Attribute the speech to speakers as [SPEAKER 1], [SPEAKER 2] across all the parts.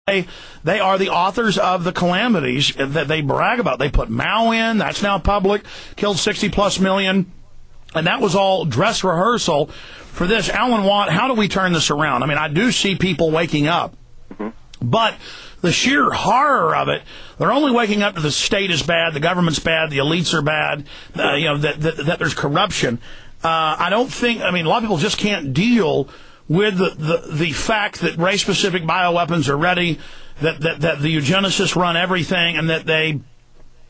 [SPEAKER 1] They are the authors of the calamities that they brag about. They put Mao in, that's now public, killed 60+ million, and that was all dress rehearsal for this. Alan Watt, how do we turn this around? I mean, I do see people waking up, but the sheer horror of it, they're only waking up to the state is bad, the government's bad, the elites are bad, that there's corruption. I don't think, I mean, a lot of people just can't deal with the fact that race-specific bioweapons are ready, that the eugenicists run everything, and that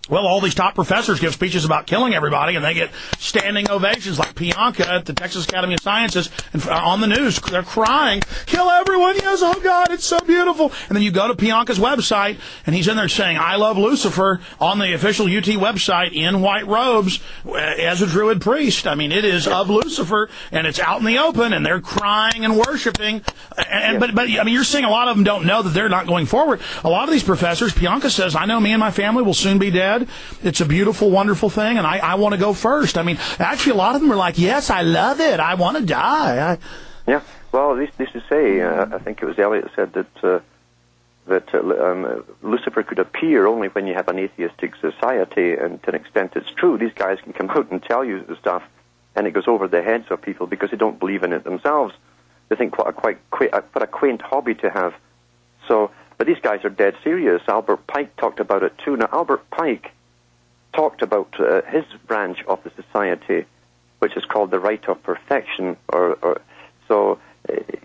[SPEAKER 1] all these top professors give speeches about killing everybody, and they get standing ovations like Pianka at the Texas Academy of Sciences, and on the news, they're crying, kill everyone, yes, oh God, it's so beautiful. And then you go to Pianka's website, and he's in there saying, I love Lucifer, on the official UT website, in white robes, as a Druid priest. I mean, it is of Lucifer, and it's out in the open, and they're crying and worshiping. But I mean, you're seeing a lot of them don't know that they're not going forward. A lot of these professors, Pianka says, I know me and my family will soon be dead. It's a beautiful, wonderful thing, and I want to go first. I mean, actually, a lot of them are like, yes, I love it. I want to die.
[SPEAKER 2] Yeah. Well, this is say, I think it was Eliot said that Lucifer could appear only when you have an atheistic society, and to an extent it's true. These guys can come out and tell you the stuff, and it goes over the heads of people because they don't believe in it themselves. They think what a quaint hobby to have. So, but these guys are dead serious. Albert Pike talked about it too. Now, Albert Pike talked about his branch of the society, which is called the right of perfection. So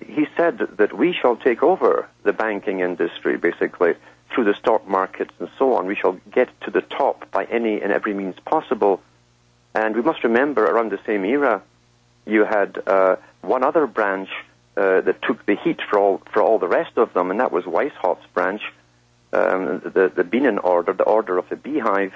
[SPEAKER 2] he said that we shall take over the banking industry, basically, through the stock markets and so on. We shall get to the top by any and every means possible. And we must remember, around the same era, you had one other branch that took the heat for all the rest of them, and that was Weishaupt's branch, the Bienen Order, the Order of the Beehive,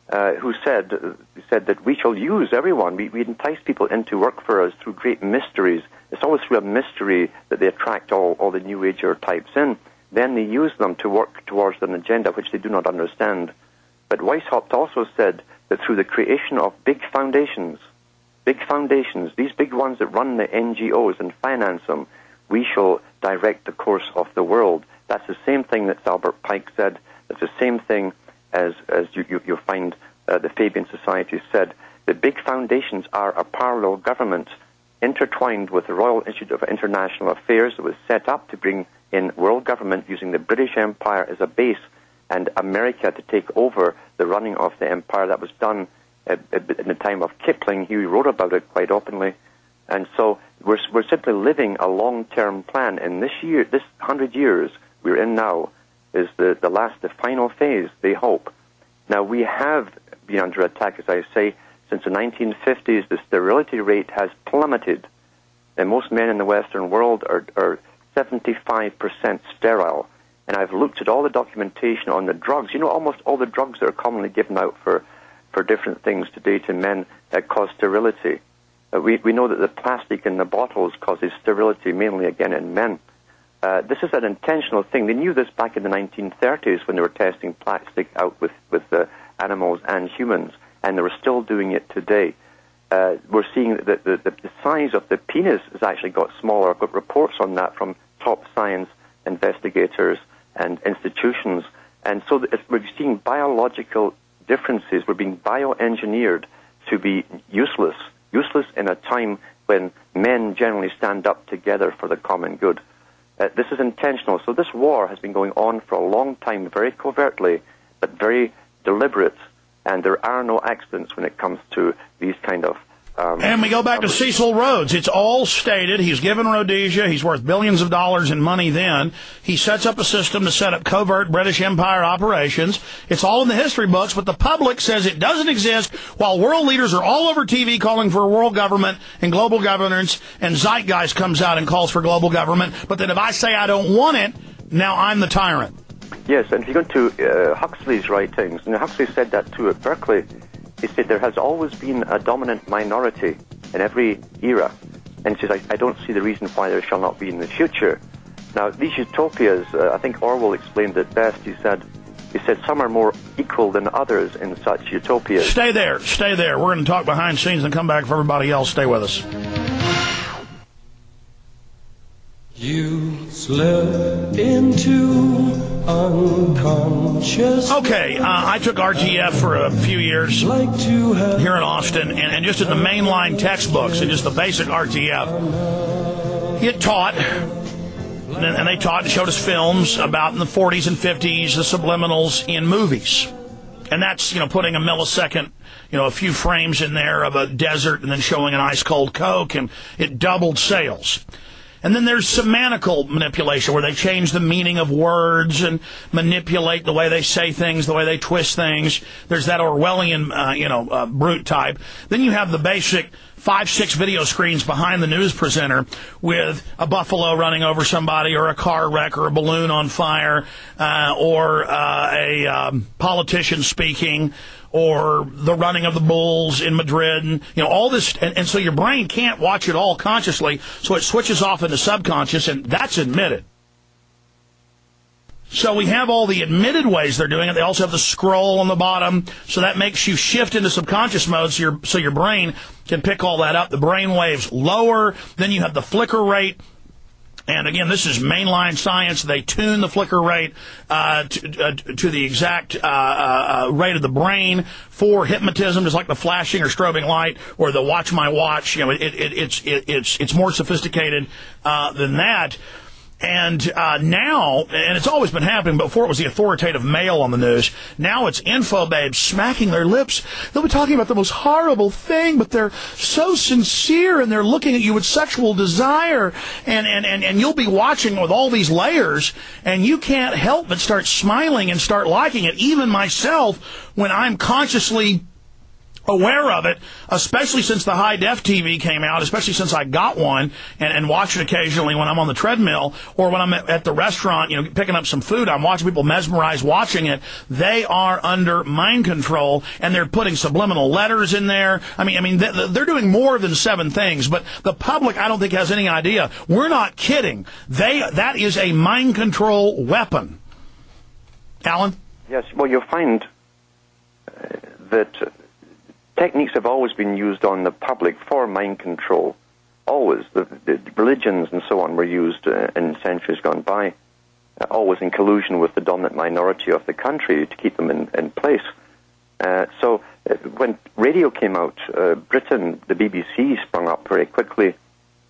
[SPEAKER 2] who said that we shall use everyone. We entice people in to work for us through great mysteries. It's always through a mystery that they attract all the New Ager types in. Then they use them to work towards an agenda which they do not understand. But Weishaupt also said that through the creation of big foundations, these big ones that run the NGOs and finance them, we shall direct the course of the world. That's the same thing that Albert Pike said. That's the same thing as you'll find the Fabian Society said. The big foundations are a parallel government intertwined with the Royal Institute of International Affairs that was set up to bring in world government using the British Empire as a base and America to take over the running of the empire. That was done in the time of Kipling. He wrote about it quite openly. And so we're simply living a long-term plan. And this 100 years we're in now is the final phase, they hope. Now, we have been under attack, as I say, since the 1950s. The sterility rate has plummeted. And most men in the Western world are 75% sterile. And I've looked at all the documentation on the drugs. You know, almost all the drugs that are commonly given out for different things today to men that cause sterility. We know that the plastic in the bottles causes sterility, mainly, again, in men. This is an intentional thing. They knew this back in the 1930s when they were testing plastic out with animals and humans, and they were still doing it today. We're seeing that the size of the penis has actually got smaller. I've got reports on that from top science investigators and institutions. And so we're seeing biological differences. We're being bioengineered to be useless in a time when men generally stand up together for the common good. This is intentional. So this war has been going on for a long time, very covertly, but very deliberate, and there are no accidents when it comes to these kind of...
[SPEAKER 1] and we go back to Cecil Rhodes. It's all stated. He's given Rhodesia. He's worth billions of dollars in money then. He sets up a system to set up covert British Empire operations. It's all in the history books, but the public says it doesn't exist, while world leaders are all over TV calling for a world government and global governance, and Zeitgeist comes out and calls for global government. But then if I say I don't want it, now I'm the tyrant.
[SPEAKER 2] Yes, and if you go to Huxley's writings, and Huxley said that too at Berkeley, he said there has always been a dominant minority in every era. And he says, I don't see the reason why there shall not be in the future. Now, these utopias, I think Orwell explained it best. He said some are more equal than others in such utopias.
[SPEAKER 1] Stay there. We're going to talk behind scenes and come back for everybody else. Stay with us.
[SPEAKER 3] You slip into
[SPEAKER 1] Okay, I took RTF for a few years here in Austin, and just in the mainline textbooks and just the basic RTF, it taught, and they taught and showed us films about in the 40s and 50s, the subliminals in movies. And that's, putting a millisecond, a few frames in there of a desert and then showing an ice-cold Coke, and it doubled sales. And then there's semantical manipulation, where they change the meaning of words and manipulate the way they say things, the way they twist things. There's that Orwellian, brute type. Then you have the basic 5-6 video screens behind the news presenter with a buffalo running over somebody, or a car wreck, or a balloon on fire, or a politician speaking, or the running of the bulls in Madrid, and all this, and so your brain can't watch it all consciously, so it switches off into subconscious, and that's admitted. So we have all the admitted ways they're doing it. They also have the scroll on the bottom, so that makes you shift into subconscious mode, so your brain can pick all that up. The brain waves lower, then you have the flicker rate. And again, this is mainline science. They tune the flicker rate to the exact rate of the brain for hypnotism, just like the flashing or strobing light or the watch my watch. It's more sophisticated than that. And now, and it's always been happening, but before it was the authoritative male on the news, now it's info babes smacking their lips. They'll be talking about the most horrible thing, but they're so sincere, and they're looking at you with sexual desire, and you'll be watching with all these layers, and you can't help but start smiling and start liking it. Even myself, when I'm consciously aware of it, especially since the high-def TV came out, especially since I got one and watch it occasionally when I'm on the treadmill or when I'm at the restaurant, picking up some food. I'm watching people mesmerized watching it. They are under mind control, and they're putting subliminal letters in there. I mean, they're doing more than 7 things, but the public, I don't think, has any idea. We're not kidding. That is a mind control weapon. Alan?
[SPEAKER 2] Yes, well, you'll find that techniques have always been used on the public for mind control. Always. The religions and so on were used in centuries gone by, always in collusion with the dominant minority of the country to keep them in place. So when radio came out, Britain, the BBC sprung up very quickly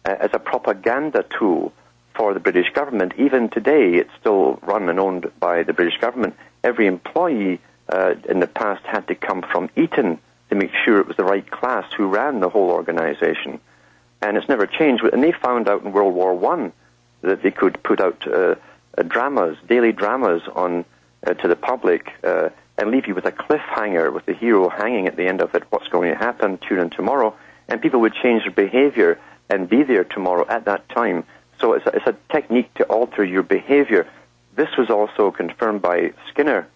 [SPEAKER 2] as a propaganda tool for the British government. Even today, it's still run and owned by the British government. Every employee in the past had to come from Eton to make sure it was the right class who ran the whole organization. And it's never changed. And they found out in World War I that they could put out dramas, daily dramas on to the public, and leave you with a cliffhanger with the hero hanging at the end of it, what's going to happen, tune in tomorrow, and people would change their behavior and be there tomorrow at that time. So it's a technique to alter your behavior. This was also confirmed by Skinner,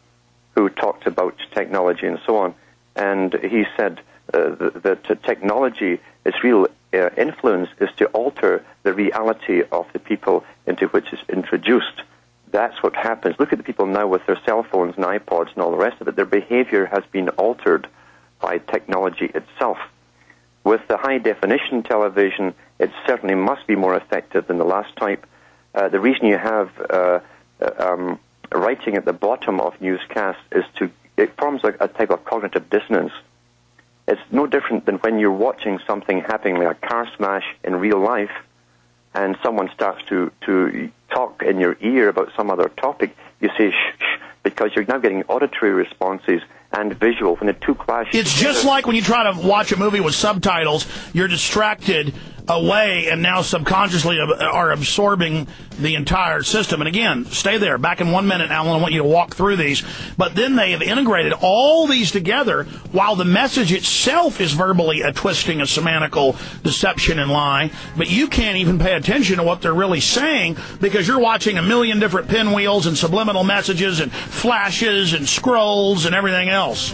[SPEAKER 2] who talked about technology and so on. And he said that technology, its real influence is to alter the reality of the people into which it's introduced. That's what happens. Look at the people now with their cell phones and iPods and all the rest of it. Their behavior has been altered by technology itself. With the high-definition television, it certainly must be more effective than the last type. The reason you have writing at the bottom of newscasts is it forms a type of cognitive dissonance. It's no different than when you're watching something happening, like a car smash in real life, and someone starts to talk in your ear about some other topic. You say shh, shh, because you're now getting auditory responses and visual. When the two clash,
[SPEAKER 1] it's just like when you try to watch a movie with subtitles, you're distracted away and now subconsciously are absorbing the entire system. And again, stay there. Back in 1 minute, Alan, I want you to walk through these. But then they have integrated all these together while the message itself is verbally a twisting, a semantical deception and lie. But you can't even pay attention to what they're really saying because you're watching a million different pinwheels and subliminal messages and flashes and scrolls and everything else.